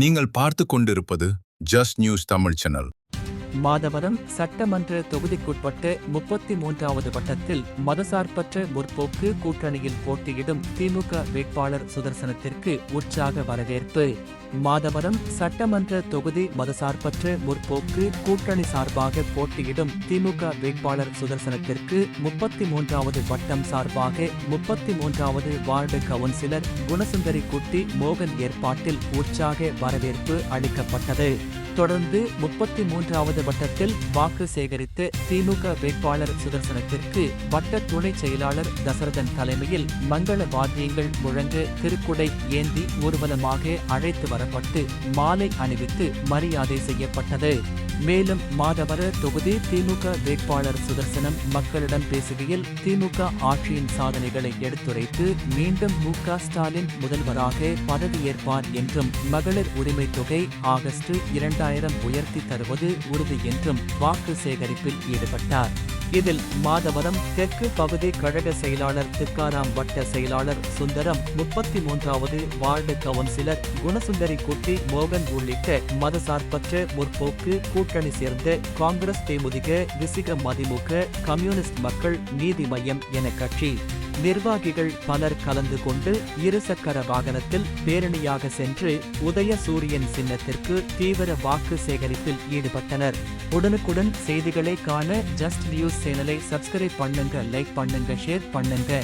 நீங்கள் பார்த்து கொண்டிருப்பது just news Tamil channel. Madhavaram சட்டமன்ற தொகுதிக்குட்பட்ட 33வது வட்டத்தில் மதசார்பற்ற முற்போக்கு கூட்டணியில் போட்டியிடும் திமுக வேட்பாளர் சுதர்சனத்திற்கு உற்சாக வரவேற்பு. மாதவரம் சட்டமன்ற தொகுதி மதசார்பற்ற முற்போக்கு கூட்டணி சார்பாக போட்டியிடும் திமுக வேட்பாளர் சுதர்சனத்திற்கு 33வது வட்டம் சார்பாக 33வது வார்டு கவுன்சிலர் குணசுந்தரி குட்டி மோகன் ஏற்பாட்டில் உற்சாக வரவேற்பு அளிக்கப்பட்டது. தொடர்ந்து 33வது வட்டத்தில் வாக்கு சேகரித்த திமுக வேட்பாளர் சுதர்சனத்திற்கு வட்ட துணை செயலாளர் தசரதன் தலைமையில் மங்கள வாத்தியங்கள் முழங்க திருக்குடை ஏந்தி ஊர்வலமாக அழைத்து வரப்பட்டு மாலை அணிவித்து மரியாதை செய்யப்பட்டது. மேலும் மாதவர தொகுதி திமுக வேட்பாளர் சுதர்சனம் மக்களிடம் பேசுகையில் திமுக ஆட்சியின் சாதனைகளை எடுத்துரைத்து மீண்டும் மு.க. ஸ்டாலின் முதல்வராக பதவியேற்பார் என்றும் மகளிர் உரிமை தொகை ஆகஸ்ட் 2000 உயர்த்தி தருவது உறுதி என்றும் வாக்கு சேகரிப்பில் ஈடுபட்டார். இதில் மாதவரம் தெற்கு பகுதி கழக செயலாளர் திக்காராம், வட்ட செயலாளர் சுந்தரம், 33வது வார்டு கவுன்சிலர் குணசுந்தரி குட்டி மோகன் உள்ளிட்ட மதசார்பற்ற முற்போக்கு கூட்டணி சேர்ந்த காங்கிரஸ், தேமுதிக, விசிக, மதிமுக, கம்யூனிஸ்ட் மக்கள் நீதி மய்யம் என கட்சி நிர்வாகிகள் பலர் கலந்து கொண்டு இருசக்கர வாகனத்தில் பேரணியாக சென்று உதய சூரியன் சின்னத்திற்கு தீவிர வாக்கு சேகரிப்பில் ஈடுபட்டனர். உடனுக்குடன் செய்திகளை காண ஜஸ்ட் நியூஸ் சேனலை சப்ஸ்கிரைப் பண்ணுங்க, லைக் பண்ணுங்க, ஷேர் பண்ணுங்க.